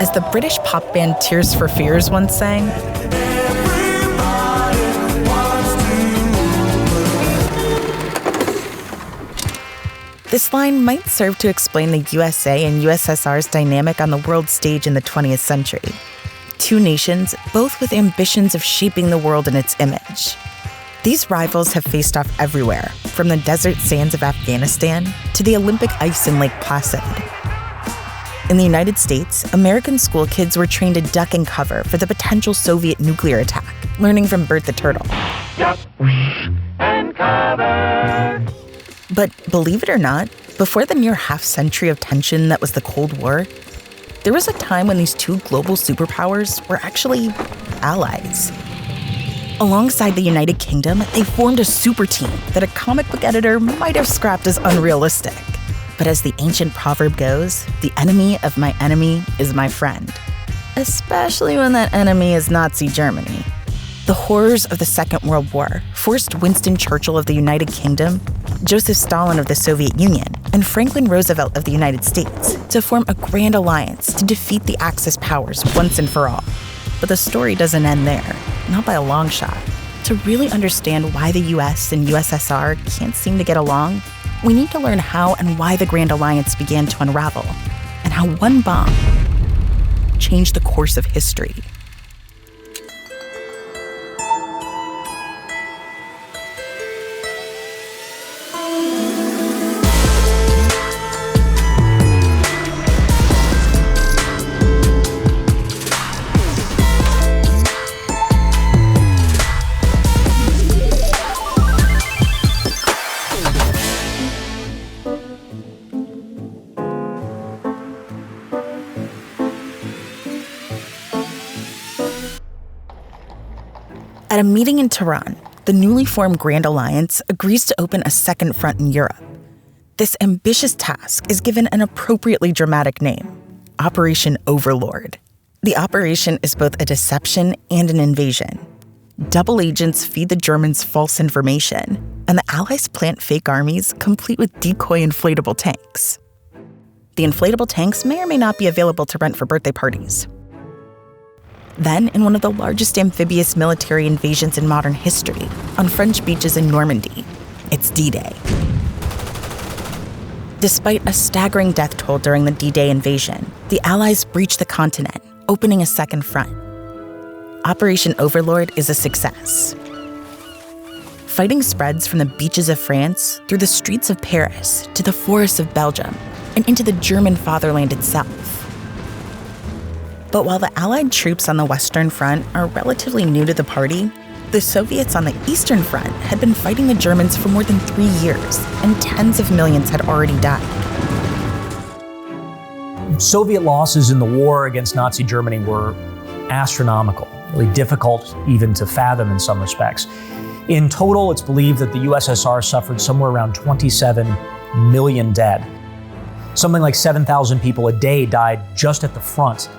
As the British pop band Tears for Fears once sang, this line might serve to explain the USA and USSR's dynamic on the world stage in the 20th century. Two nations, both with ambitions of shaping the world in its image. These rivals have faced off everywhere, from the desert sands of Afghanistan to the Olympic ice in Lake Placid. In the United States, American school kids were trained to duck and cover for the potential Soviet nuclear attack, learning from Bert the Turtle. Duck and cover. But believe it or not, before the near half-century of tension that was the Cold War, there was a time when these two global superpowers were actually allies. Alongside the United Kingdom, they formed a super team that a comic book editor might have scrapped as unrealistic. But as the ancient proverb goes, the enemy of my enemy is my friend. Especially when that enemy is Nazi Germany. The horrors of the Second World War forced Winston Churchill of the United Kingdom, Joseph Stalin of the Soviet Union, and Franklin Roosevelt of the United States to form a grand alliance to defeat the Axis powers once and for all. But the story doesn't end there, not by a long shot. To really understand why the US and USSR can't seem to get along, we need to learn how and why the Grand Alliance began to unravel, and how one bomb changed the course of history. At a meeting in Tehran, the newly formed Grand Alliance agrees to open a second front in Europe. This ambitious task is given an appropriately dramatic name, Operation Overlord. The operation is both a deception and an invasion. Double agents feed the Germans false information, and the Allies plant fake armies complete with decoy inflatable tanks. The inflatable tanks may or may not be available to rent for birthday parties. Then, in one of the largest amphibious military invasions in modern history, on French beaches in Normandy, it's D-Day. Despite a staggering death toll during the D-Day invasion, the Allies breach the continent, opening a second front. Operation Overlord is a success. Fighting spreads from the beaches of France through the streets of Paris to the forests of Belgium and into the German fatherland itself. But while the Allied troops on the Western Front are relatively new to the party, the Soviets on the Eastern Front had been fighting the Germans for more than 3 years, and tens of millions had already died. Soviet losses in the war against Nazi Germany were astronomical, really difficult even to fathom in some respects. In total, it's believed that the USSR suffered somewhere around 27 million dead. Something like 7,000 people a day died just at the front.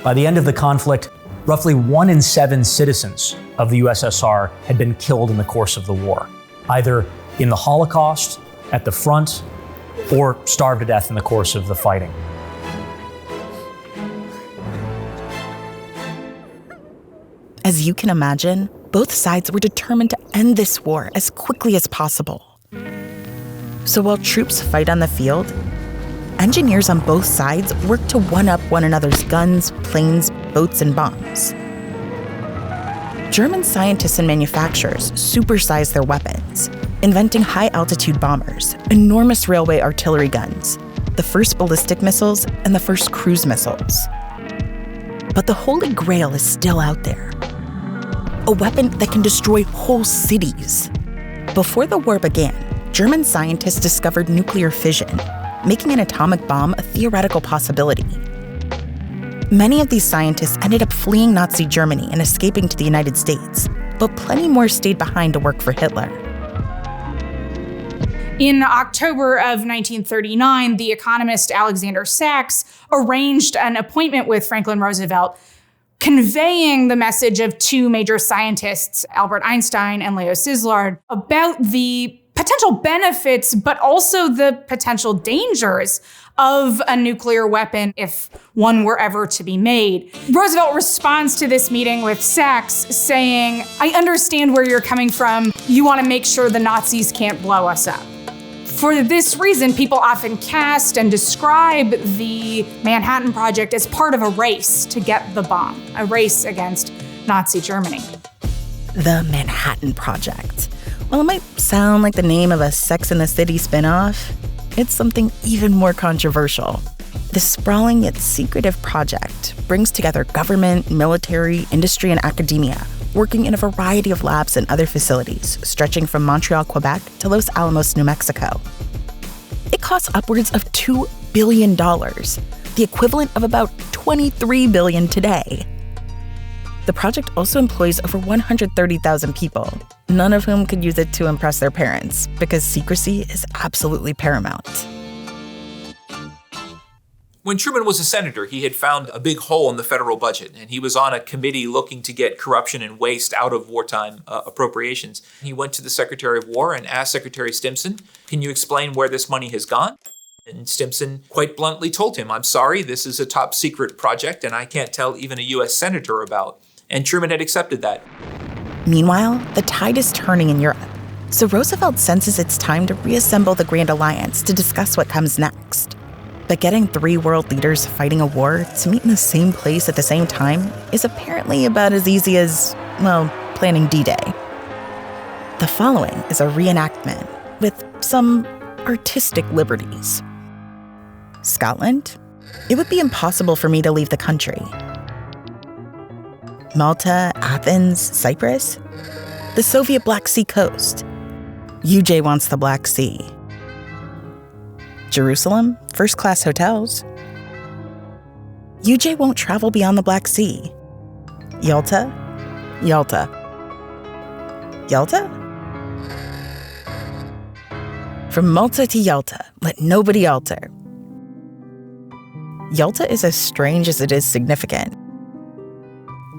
By the end of the conflict, roughly 1 in 7 citizens of the USSR had been killed in the course of the war, either in the Holocaust, at the front, or starved to death in the course of the fighting. As you can imagine, both sides were determined to end this war as quickly as possible. So while troops fight on the field, engineers on both sides work to one-up one another's guns, planes, boats, and bombs. German scientists and manufacturers supersize their weapons, inventing high-altitude bombers, enormous railway artillery guns, the first ballistic missiles, and the first cruise missiles. But the Holy Grail is still out there. A weapon that can destroy whole cities. Before the war began, German scientists discovered nuclear fission, making an atomic bomb a theoretical possibility. Many of these scientists ended up fleeing Nazi Germany and escaping to the United States, but plenty more stayed behind to work for Hitler. In October of 1939, the economist Alexander Sachs arranged an appointment with Franklin Roosevelt, conveying the message of two major scientists, Albert Einstein and Leo Szilard, about the potential benefits, but also the potential dangers of a nuclear weapon if one were ever to be made. Roosevelt responds to this meeting with Sachs saying, "I understand where you're coming from. You want to make sure the Nazis can't blow us up." For this reason, people often cast and describe the Manhattan Project as part of a race to get the bomb, a race against Nazi Germany. The Manhattan Project. While it might sound like the name of a Sex and the City spinoff, it's something even more controversial. This sprawling yet secretive project brings together government, military, industry, and academia, working in a variety of labs and other facilities, stretching from Montreal, Quebec to Los Alamos, New Mexico. It costs upwards of $2 billion, the equivalent of about $23 billion today. The project also employs over 130,000 people, none of whom could use it to impress their parents, because secrecy is absolutely paramount. When Truman was a senator, he had found a big hole in the federal budget, and he was on a committee looking to get corruption and waste out of wartime appropriations. He went to the Secretary of War and asked Secretary Stimson, "Can you explain where this money has gone?" And Stimson quite bluntly told him, "I'm sorry, this is a top secret project, and I can't tell even a U.S. senator about." And Truman had accepted that. Meanwhile, the tide is turning in Europe, so Roosevelt senses it's time to reassemble the Grand Alliance to discuss what comes next. But getting three world leaders fighting a war to meet in the same place at the same time is apparently about as easy as, well, planning D-Day. The following is a reenactment with some artistic liberties. Scotland? It would be impossible for me to leave the country. Malta, Athens, Cyprus? The Soviet Black Sea coast. UJ wants the Black Sea. Jerusalem, first-class hotels. UJ won't travel beyond the Black Sea. Yalta? Yalta. Yalta? From Malta to Yalta, let nobody alter. Yalta is as strange as it is significant.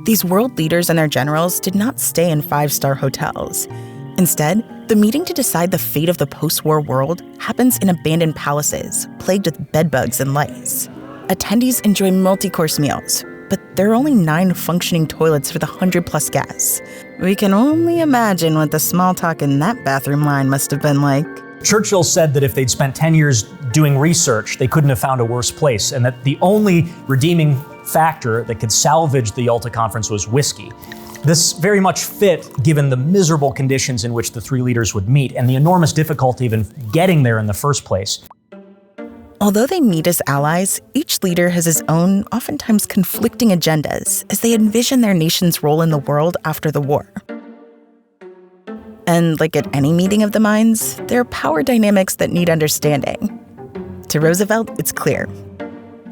These world leaders and their generals did not stay in five-star hotels. Instead, the meeting to decide the fate of the post-war world happens in abandoned palaces, plagued with bedbugs and lice. Attendees enjoy multi-course meals, but there are only 9 functioning toilets for the 100-plus guests. We can only imagine what the small talk in that bathroom line must have been like. Churchill said that if they'd spent 10 years doing research, they couldn't have found a worse place, and that the only redeeming factor that could salvage the Yalta Conference was whiskey. This very much fit given the miserable conditions in which the three leaders would meet and the enormous difficulty of even getting there in the first place. Although they meet as allies, each leader has his own, oftentimes conflicting agendas as they envision their nation's role in the world after the war. And like at any meeting of the minds, there are power dynamics that need understanding. To Roosevelt, it's clear.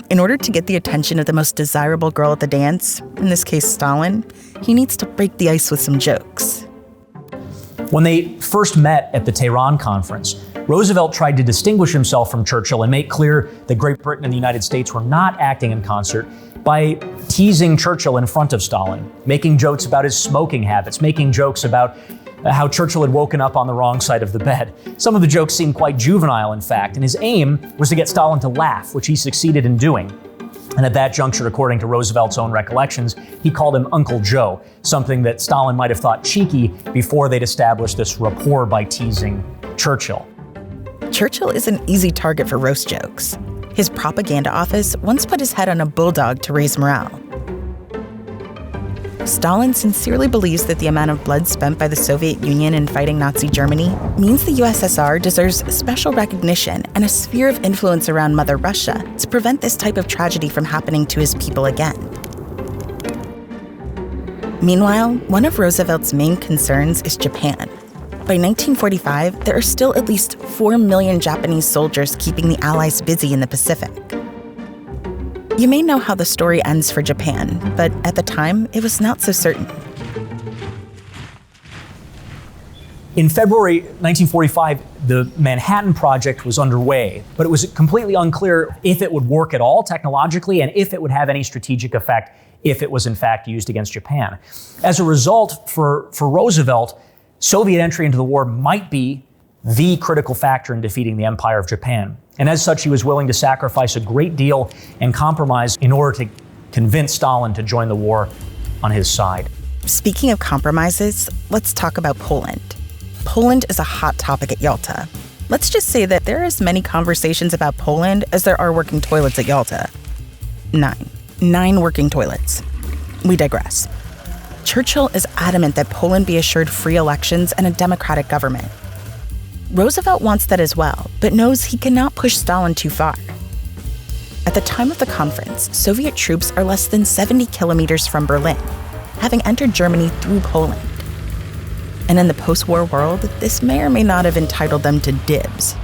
In order to get the attention of the most desirable girl at the dance, in this case Stalin, he needs to break the ice with some jokes. When they first met at the Tehran conference, Roosevelt tried to distinguish himself from Churchill and make clear that Great Britain and the United States were not acting in concert by teasing Churchill in front of Stalin, making jokes about his smoking habits, making jokes about how Churchill had woken up on the wrong side of the bed. Some of the jokes seemed quite juvenile, in fact, and his aim was to get Stalin to laugh, which he succeeded in doing. And at that juncture, according to Roosevelt's own recollections, he called him Uncle Joe, something that Stalin might have thought cheeky before they'd established this rapport by teasing Churchill. Churchill is an easy target for roast jokes. His propaganda office once put his head on a bulldog to raise morale. Stalin sincerely believes that the amount of blood spent by the Soviet Union in fighting Nazi Germany means the USSR deserves special recognition and a sphere of influence around Mother Russia to prevent this type of tragedy from happening to his people again. Meanwhile, one of Roosevelt's main concerns is Japan. By 1945, there are still at least 4 million Japanese soldiers keeping the Allies busy in the Pacific. You may know how the story ends for Japan, but at the time, it was not so certain. In February 1945, the Manhattan Project was underway, but it was completely unclear if it would work at all technologically and if it would have any strategic effect if it was in fact used against Japan. As a result, for Roosevelt, Soviet entry into the war might be the critical factor in defeating the Empire of Japan. And as such, he was willing to sacrifice a great deal and compromise in order to convince Stalin to join the war on his side. Speaking of compromises, let's talk about Poland. Poland is a hot topic at Yalta. Let's just say that there are as many conversations about Poland as there are working toilets at Yalta. 9 working toilets. We digress. Churchill is adamant that Poland be assured free elections and a democratic government. Roosevelt wants that as well, but knows he cannot push Stalin too far. At the time of the conference, Soviet troops are less than 70 kilometers from Berlin, having entered Germany through Poland. And in the post-war world, this may or may not have entitled them to dibs.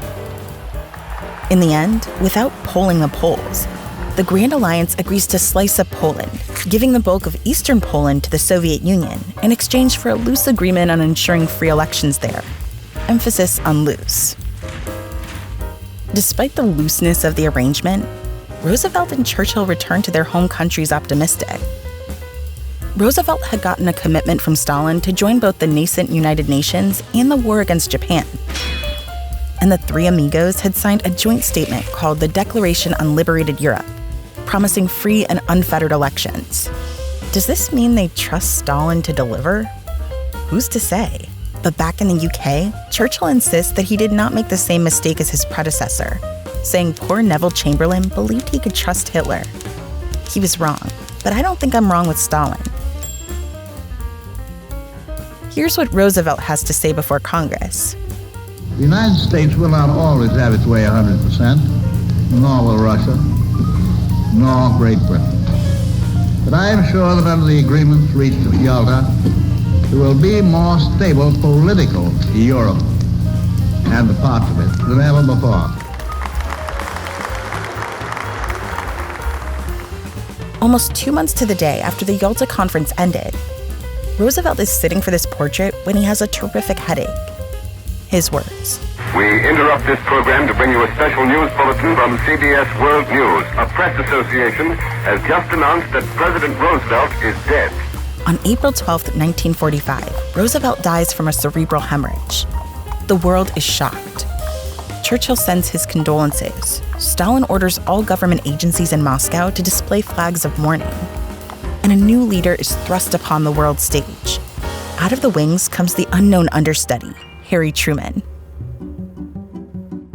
In the end, without polling the Poles, the Grand Alliance agrees to slice up Poland, giving the bulk of eastern Poland to the Soviet Union in exchange for a loose agreement on ensuring free elections there. Emphasis on loose. Despite the looseness of the arrangement, Roosevelt and Churchill returned to their home countries optimistic. Roosevelt had gotten a commitment from Stalin to join both the nascent United Nations and the war against Japan. And the three amigos had signed a joint statement called the Declaration on Liberated Europe, promising free and unfettered elections. Does this mean they trust Stalin to deliver? Who's to say? But back in the UK, Churchill insists that he did not make the same mistake as his predecessor, saying poor Neville Chamberlain believed he could trust Hitler. He was wrong, but I don't think I'm wrong with Stalin. Here's what Roosevelt has to say before Congress. The United States will not always have its way 100%, nor will Russia, nor Great Britain. But I am sure that under the agreements reached at Yalta, there will be more stable political Europe and the parts of it than ever before. Almost 2 months to the day after the Yalta Conference ended, Roosevelt is sitting for this portrait when he has a terrific headache. His words. We interrupt this program to bring you a special news bulletin from CBS World News. A press association has just announced that President Roosevelt is dead. On April 12, 1945, Roosevelt dies from a cerebral hemorrhage. The world is shocked. Churchill sends his condolences. Stalin orders all government agencies in Moscow to display flags of mourning. And a new leader is thrust upon the world stage. Out of the wings comes the unknown understudy, Harry Truman.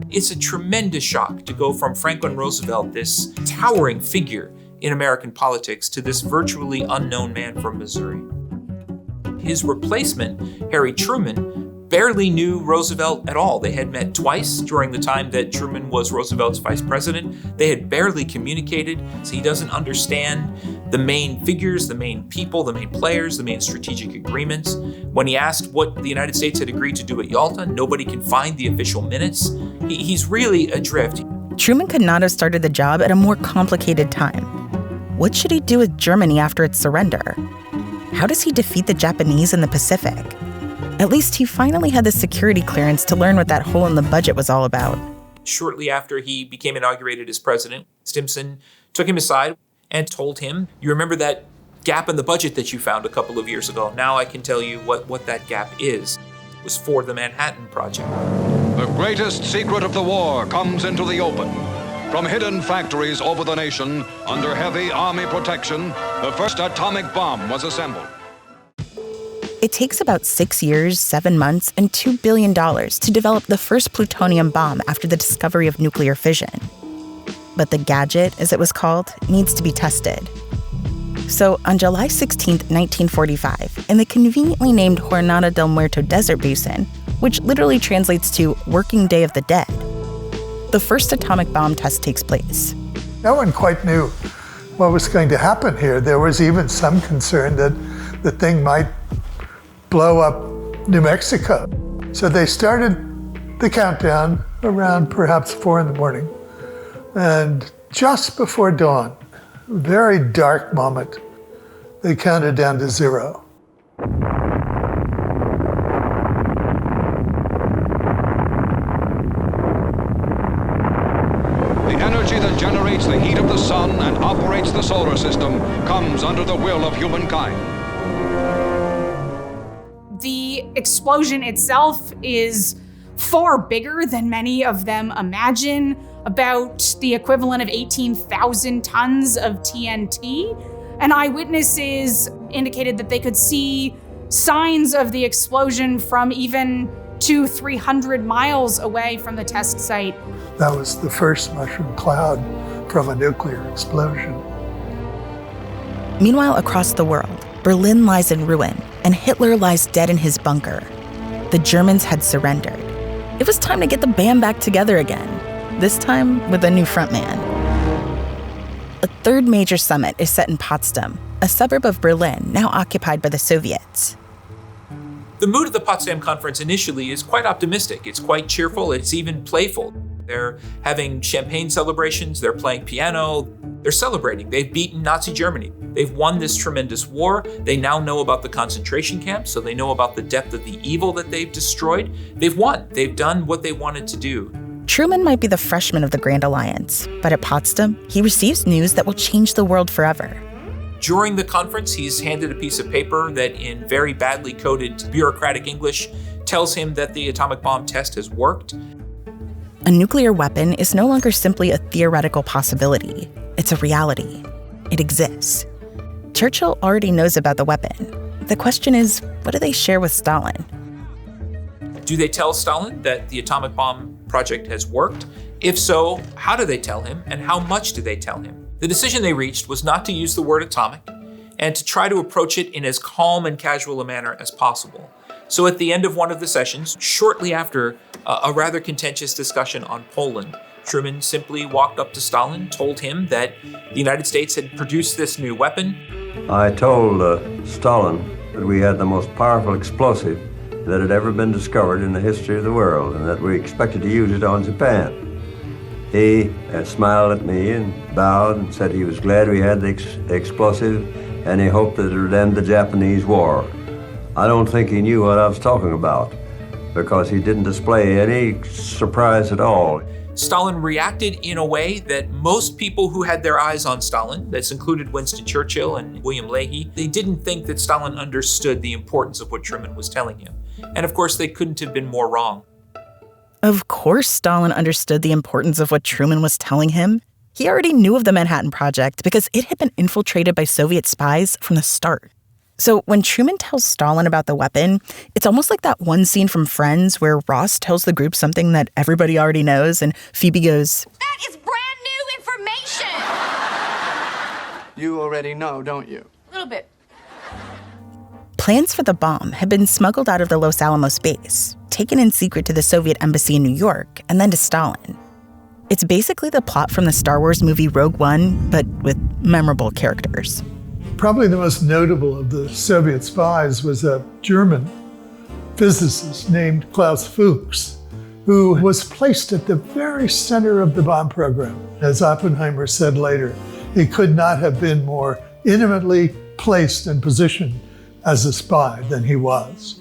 It's a tremendous shock to go from Franklin Roosevelt, this towering figure in American politics, to this virtually unknown man from Missouri. His replacement, Harry Truman, barely knew Roosevelt at all. They had met twice during the time that Truman was Roosevelt's vice president. They had barely communicated, so he doesn't understand the main figures, the main people, the main players, the main strategic agreements. When he asked what the United States had agreed to do at Yalta, nobody can find the official minutes. He's really adrift. Truman could not have started the job at a more complicated time. What should he do with Germany after its surrender? How does he defeat the Japanese in the Pacific? At least he finally had the security clearance to learn what that hole in the budget was all about. Shortly after he became inaugurated as president, Stimson took him aside and told him, "You remember that gap in the budget that you found a couple of years ago? Now I can tell you what that gap is. It was for the Manhattan Project." The greatest secret of the war comes into the open. From hidden factories over the nation, under heavy army protection, the first atomic bomb was assembled. It takes about 6 years, 7 months, and $2 billion to develop the first plutonium bomb after the discovery of nuclear fission. But the gadget, as it was called, needs to be tested. So on July 16, 1945, in the conveniently named Jornada del Muerto Desert Basin, which literally translates to Working Day of the Dead, the first atomic bomb test takes place. No one quite knew what was going to happen here. There was even some concern that the thing might blow up New Mexico. So they started the countdown around perhaps 4 in the morning. And just before dawn, a very dark moment, they counted down to 0. The energy that generates the heat of the sun and operates the solar system comes under the will of humankind. The explosion itself is far bigger than many of them imagine, about the equivalent of 18,000 tons of TNT. And eyewitnesses indicated that they could see signs of the explosion from even 200-300 miles away from the test site. That was the first mushroom cloud from a nuclear explosion. Meanwhile, across the world, Berlin lies in ruin, and Hitler lies dead in his bunker. The Germans had surrendered. It was time to get the band back together again, this time with a new frontman. A third major summit is set in Potsdam, a suburb of Berlin now occupied by the Soviets. The mood of the Potsdam Conference initially is quite optimistic. It's quite cheerful. It's even playful. They're having champagne celebrations. They're playing piano. They're celebrating. They've beaten Nazi Germany. They've won this tremendous war. They now know about the concentration camps, so they know about the depth of the evil that they've destroyed. They've won. They've done what they wanted to do. Truman might be the freshman of the Grand Alliance, but at Potsdam, he receives news that will change the world forever. During the conference, he's handed a piece of paper that, in very badly coded bureaucratic English, tells him that the atomic bomb test has worked. A nuclear weapon is no longer simply a theoretical possibility. It's a reality. It exists. Churchill already knows about the weapon. The question is, what do they share with Stalin? Do they tell Stalin that the atomic bomb project has worked? If so, how do they tell him, and how much do they tell him? The decision they reached was not to use the word atomic, and to try to approach it in as calm and casual a manner as possible. So at the end of one of the sessions, shortly after a rather contentious discussion on Poland, Truman simply walked up to Stalin, told him that the United States had produced this new weapon. I told Stalin that we had the most powerful explosive that had ever been discovered in the history of the world, and that we expected to use it on Japan. He smiled at me and bowed and said he was glad we had the explosive, and he hoped that it would end the Japanese war. I don't think he knew what I was talking about, because he didn't display any surprise at all. Stalin reacted in a way that most people who had their eyes on Stalin, that's included Winston Churchill and William Leahy, they didn't think that Stalin understood the importance of what Truman was telling him. And of course, they couldn't have been more wrong. Of course, Stalin understood the importance of what Truman was telling him. He already knew of the Manhattan Project because it had been infiltrated by Soviet spies from the start. So when Truman tells Stalin about the weapon, it's almost like that one scene from Friends where Ross tells the group something that everybody already knows, and Phoebe goes, "That is brand new information!" You already know, don't you? A little bit. Plans for the bomb had been smuggled out of the Los Alamos base, taken in secret to the Soviet embassy in New York, and then to Stalin. It's basically the plot from the Star Wars movie Rogue One, but with memorable characters. Probably the most notable of the Soviet spies was a German physicist named Klaus Fuchs, who was placed at the very center of the bomb program. As Oppenheimer said later, he could not have been more intimately placed and positioned as a spy than he was.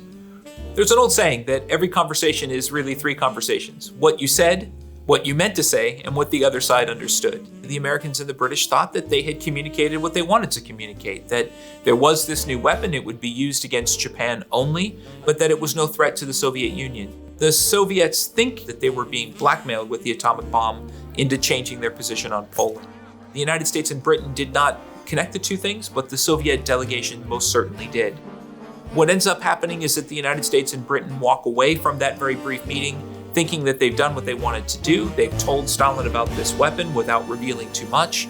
There's an old saying that every conversation is really three conversations. What you said, what you meant to say, and what the other side understood. The Americans and the British thought that they had communicated what they wanted to communicate, that there was this new weapon, it would be used against Japan only, but that it was no threat to the Soviet Union. The Soviets think that they were being blackmailed with the atomic bomb into changing their position on Poland. The United States and Britain did not connect the two things, but the Soviet delegation most certainly did. What ends up happening is that the United States and Britain walk away from that very brief meeting thinking that they've done what they wanted to do. They've told Stalin about this weapon without revealing too much.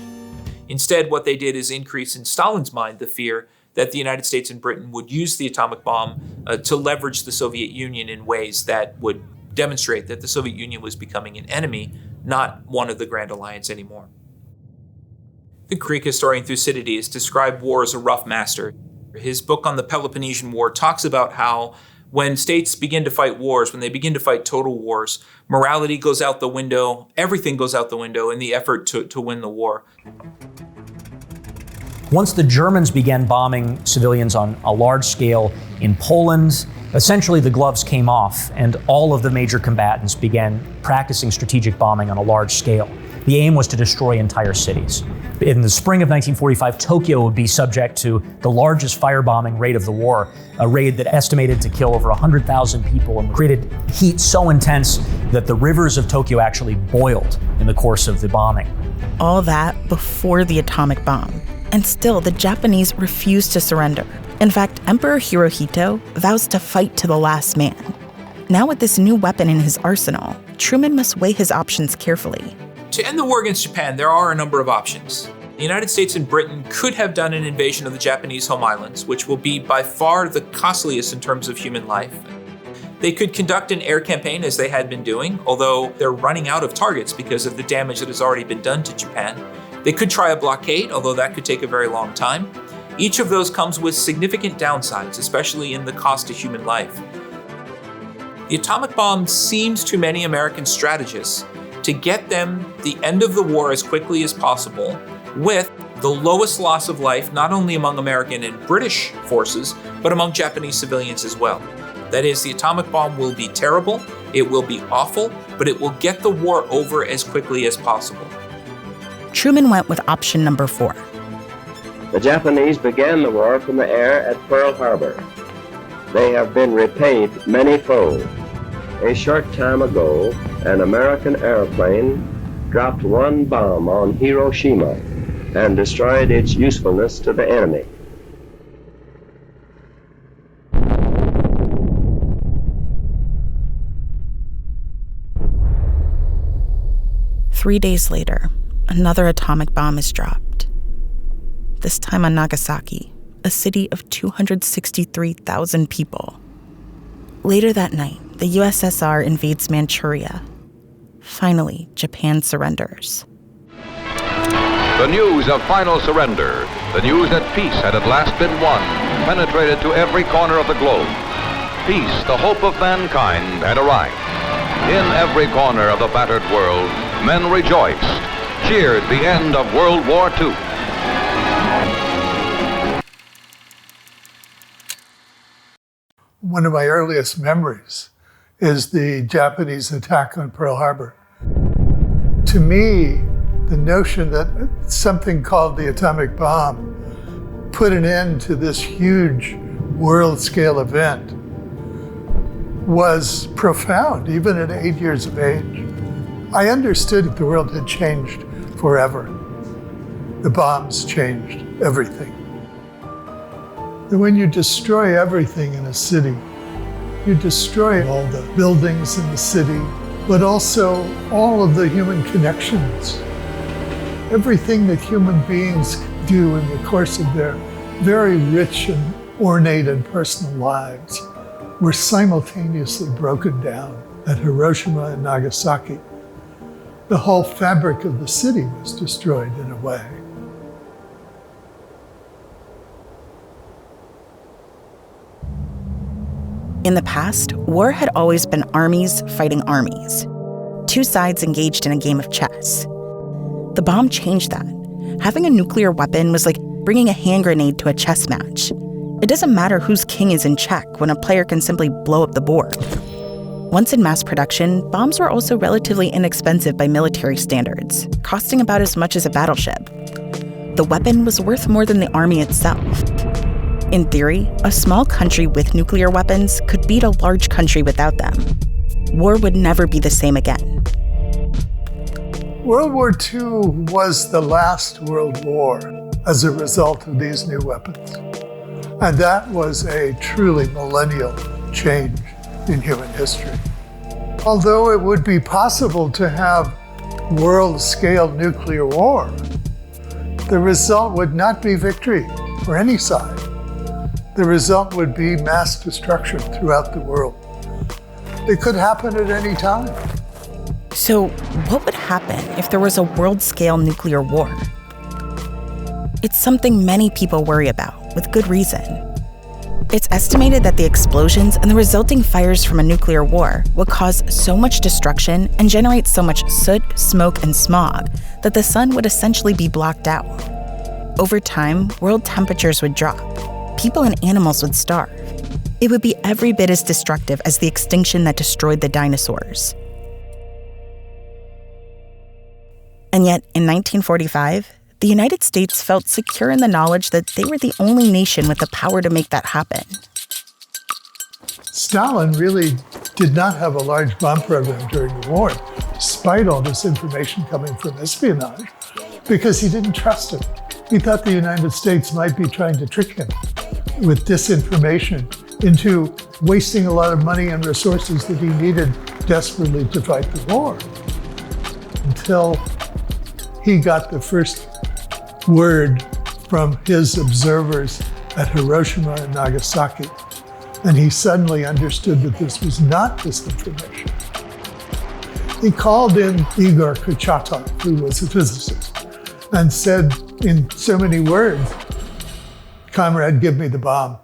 Instead, what they did is increase in Stalin's mind the fear that the United States and Britain would use the atomic bomb to leverage the Soviet Union in ways that would demonstrate that the Soviet Union was becoming an enemy, not one of the Grand Alliance anymore. The Greek historian Thucydides described war as a rough master. His book on the Peloponnesian War talks about how when states begin to fight wars, when they begin to fight total wars, morality goes out the window, everything goes out the window in the effort to win the war. Once the Germans began bombing civilians on a large scale in Poland, essentially the gloves came off and all of the major combatants began practicing strategic bombing on a large scale. The aim was to destroy entire cities. In the spring of 1945, Tokyo would be subject to the largest firebombing raid of the war, a raid that estimated to kill over 100,000 people and created heat so intense that the rivers of Tokyo actually boiled in the course of the bombing. All that before the atomic bomb. And still, the Japanese refused to surrender. In fact, Emperor Hirohito vows to fight to the last man. Now with this new weapon in his arsenal, Truman must weigh his options carefully. To end the war against Japan, there are a number of options. The United States and Britain could have done an invasion of the Japanese home islands, which will be by far the costliest in terms of human life. They could conduct an air campaign as they had been doing, although they're running out of targets because of the damage that has already been done to Japan. They could try a blockade, although that could take a very long time. Each of those comes with significant downsides, especially in the cost of human life. The atomic bomb seems to many American strategists to get them the end of the war as quickly as possible with the lowest loss of life, not only among American and British forces, but among Japanese civilians as well. That is, the atomic bomb will be terrible, it will be awful, but it will get the war over as quickly as possible. Truman went with option number 4. The Japanese began the war from the air at Pearl Harbor. They have been repaid many-fold. A short time ago, an American airplane dropped one bomb on Hiroshima and destroyed its usefulness to the enemy. Three days later, another atomic bomb is dropped. This time on Nagasaki, a city of 263,000 people. Later that night, the USSR invades Manchuria. Finally, Japan surrenders. The news of final surrender, the news that peace had at last been won, penetrated to every corner of the globe. Peace, the hope of mankind, had arrived. In every corner of the battered world, men rejoiced, cheered the end of World War II. One of my earliest memories is the Japanese attack on Pearl Harbor. To me, the notion that something called the atomic bomb put an end to this huge world-scale event was profound, even at 8 years of age. I understood that the world had changed forever. The bombs changed everything. That when you destroy everything in a city, you destroy all the buildings in the city, but also all of the human connections. Everything that human beings do in the course of their very rich and ornate and personal lives were simultaneously broken down at Hiroshima and Nagasaki. The whole fabric of the city was destroyed in a way. In the past, war had always been armies fighting armies. Two sides engaged in a game of chess. The bomb changed that. Having a nuclear weapon was like bringing a hand grenade to a chess match. It doesn't matter whose king is in check when a player can simply blow up the board. Once in mass production, bombs were also relatively inexpensive by military standards, costing about as much as a battleship. The weapon was worth more than the army itself. In theory, a small country with nuclear weapons could beat a large country without them. War would never be the same again. World War II was the last world war as a result of these new weapons. And that was a truly millennial change in human history. Although it would be possible to have world-scale nuclear war, the result would not be victory for any side. The result would be mass destruction throughout the world. It could happen at any time. So, what would happen if there was a world-scale nuclear war? It's something many people worry about, with good reason. It's estimated that the explosions and the resulting fires from a nuclear war would cause so much destruction and generate so much soot, smoke, and smog that the sun would essentially be blocked out. Over time, world temperatures would drop. People and animals would starve. It would be every bit as destructive as the extinction that destroyed the dinosaurs. And yet, in 1945, the United States felt secure in the knowledge that they were the only nation with the power to make that happen. Stalin really did not have a large bomb program during the war, despite all this information coming from espionage, because he didn't trust it. He thought the United States might be trying to trick him with disinformation into wasting a lot of money and resources that he needed desperately to fight the war. Until he got the first word from his observers at Hiroshima and Nagasaki. And he suddenly understood that this was not disinformation. He called in Igor Kurchatov, who was a physicist, and said in so many words, "Comrade, give me the bomb."